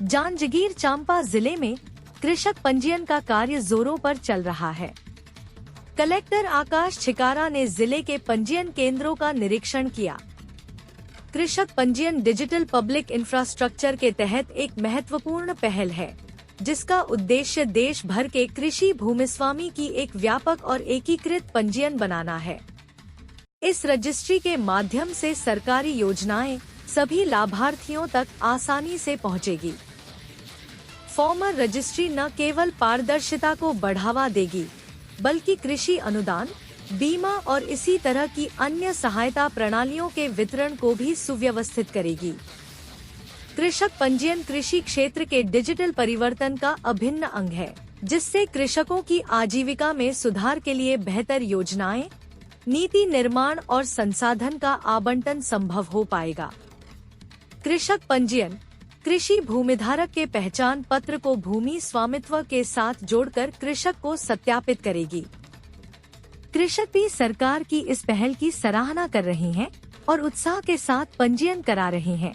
जांजगीर चांपा जिले में कृषक पंजीयन का कार्य जोरों पर चल रहा है। कलेक्टर आकाश छिकारा ने जिले के पंजीयन केंद्रों का निरीक्षण किया। कृषक पंजीयन डिजिटल पब्लिक इंफ्रास्ट्रक्चर के तहत एक महत्वपूर्ण पहल है, जिसका उद्देश्य देश भर के कृषि भूमिस्वामी की एक व्यापक और एकीकृत पंजीयन बनाना है। इस रजिस्ट्री के माध्यम से सरकारी योजनाएं सभी लाभार्थियों तक आसानी से पहुंचेगी। फार्मर रजिस्ट्री न केवल पारदर्शिता को बढ़ावा देगी, बल्कि कृषि अनुदान, बीमा और इसी तरह की अन्य सहायता प्रणालियों के वितरण को भी सुव्यवस्थित करेगी। कृषक पंजीयन कृषि क्षेत्र के डिजिटल परिवर्तन का अभिन्न अंग है, जिससे कृषकों की आजीविका में सुधार के लिए बेहतर योजनाएं, नीति निर्माण और संसाधन का आवंटन संभव हो पाएगा। कृषक पंजीयन कृषि भूमिधारक के पहचान पत्र को भूमि स्वामित्व के साथ जोड़कर कृषक को सत्यापित करेगी। कृषक भी सरकार की इस पहल की सराहना कर रहे हैं और उत्साह के साथ पंजीयन करा रहे हैं।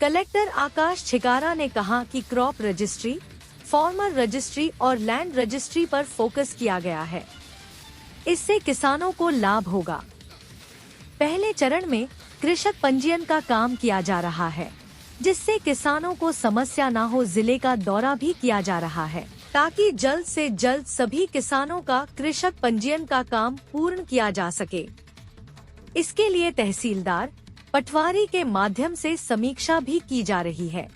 कलेक्टर आकाश छिकारा ने कहा कि क्रॉप रजिस्ट्री, फार्मर रजिस्ट्री और लैंड रजिस्ट्री पर फोकस किया गया है। इससे किसानों को लाभ होगा। पहले चरण में कृषक पंजीयन का काम किया जा रहा है, जिससे किसानों को समस्या न हो। जिले का दौरा भी किया जा रहा है, ताकि जल्द से जल्द सभी किसानों का कृषक पंजीयन का काम पूर्ण किया जा सके। इसके लिए तहसीलदार, पटवारी के माध्यम से समीक्षा भी की जा रही है।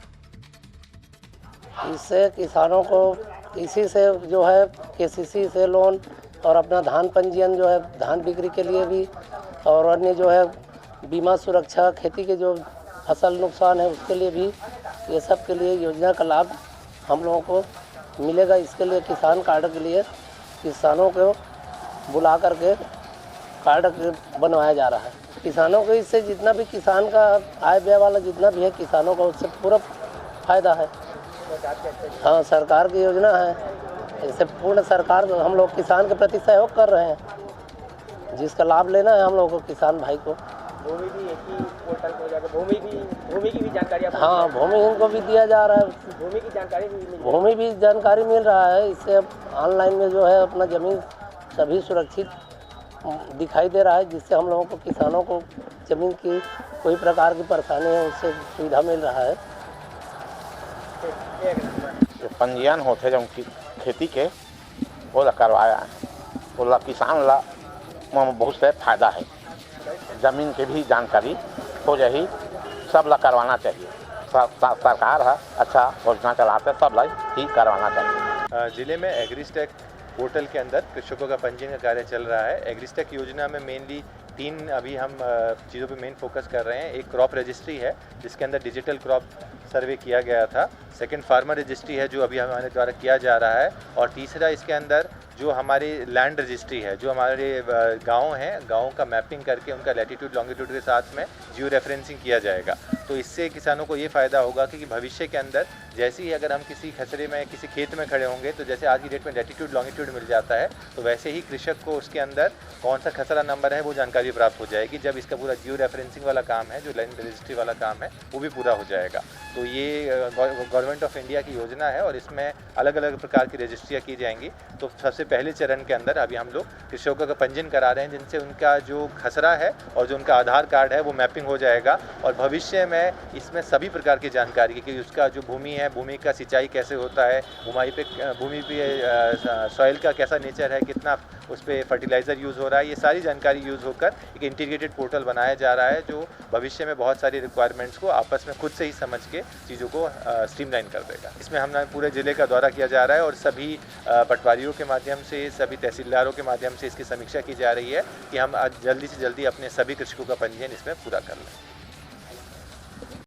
इससे किसानों को इसी से जो है केसीसी से लोन और अपना धान पंजीयन जो है धान बिक्री के लिए भी, और अन्य जो है बीमा सुरक्षा, खेती के जो फसल नुकसान है उसके लिए भी, ये सब के लिए योजना का लाभ हम लोगों को मिलेगा। इसके लिए किसान कार्ड के लिए किसानों को बुला करके कार्ड बनवाया जा रहा है। किसानों को इससे जितना भी किसान का आय व्यय वाला जितना भी है किसानों का उससे पूरा फायदा है। हाँ, सरकार की योजना है। इससे पूर्ण सरकार हम लोग किसान के प्रति सहयोग कर रहे हैं, जिसका लाभ लेना है हम लोगों को, किसान भाई को। भूमि भी एक ही पोर्टल पर जाकर भूमि की भी जानकारी हाँ, भूमिहीन को भी दिया जा रहा है। भूमि भी जानकारी मिल रहा है। इससे अब ऑनलाइन में जो है अपना जमीन सभी सुरक्षित दिखाई दे रहा है, जिससे हम लोगों को किसानों को जमीन की कोई प्रकार की परेशानी है उससे सुविधा मिल रहा है। जो पंजीयन होते जो खेती के वो ला करवाया है, वो ला किसान ला बहुत से फायदा है। जमीन की भी जानकारी हो जाही, सब ला करवाना चाहिए। सरकार है अच्छा योजना चलाते, सब ला ही करवाना चाहिए। जिले में एग्रीस्टेक पोर्टल के अंदर कृषकों का पंजीयन का कार्य चल रहा है। एग्रीस्टेक योजना में मेनली 3 अभी हम चीज़ों पे मेन फोकस कर रहे हैं। एक क्रॉप रजिस्ट्री है, जिसके अंदर डिजिटल क्रॉप सर्वे किया गया था। सेकंड फार्मर रजिस्ट्री है, जो अभी हमारे द्वारा किया जा रहा है। और तीसरा इसके अंदर जो हमारी लैंड रजिस्ट्री है, जो हमारे गाँव हैं, गाँव का मैपिंग करके उनका लैटीट्यूड लॉन्गिट्यूड के साथ में जियो रेफरेंसिंग किया जाएगा। तो इससे किसानों को ये फ़ायदा होगा कि भविष्य के अंदर जैसे ही अगर हम किसी खसरे में किसी खेत में खड़े होंगे, तो जैसे आज की डेट में लैटीट्यूड लॉन्गिट्यूड मिल जाता है, तो वैसे ही कृषक को उसके अंदर कौन सा खसरा नंबर है वो जानकारी प्राप्त हो जाएगी। जब इसका पूरा जियो रेफरेंसिंग वाला काम है, जो लैंड रजिस्ट्री वाला काम है, वो भी पूरा हो जाएगा। तो ये गवर्नमेंट ऑफ इंडिया की योजना है और इसमें अलग अलग प्रकार की रजिस्ट्रियाँ की जाएंगी। तो सबसे पहले चरण के अंदर अभी हम लोग कृषकों का पंजीयन करा रहे हैं, जिनसे उनका जो खसरा है और जो उनका आधार कार्ड है वो मैपिंग हो जाएगा। और भविष्य में इसमें सभी प्रकार की जानकारी कि उसका जो भूमि है, भूमि का सिंचाई कैसे होता है, भूमि पे सॉइल का कैसा नेचर है, कितना उस पर फर्टिलाइज़र यूज़ हो रहा है, ये सारी जानकारी यूज़ होकर एक इंटीग्रेटेड पोर्टल बनाया जा रहा है, जो भविष्य में बहुत सारी रिक्वायरमेंट्स को आपस में खुद से ही समझ के चीज़ों को स्ट्रीमलाइन कर देगा। इसमें हमने पूरे ज़िले का दौरा किया जा रहा है और सभी पटवारियों के माध्यम से, सभी तहसीलदारों के माध्यम से इसकी समीक्षा की जा रही है कि हम आज जल्दी से जल्दी अपने सभी कृषकों का पंजीयन इसमें पूरा कर लें।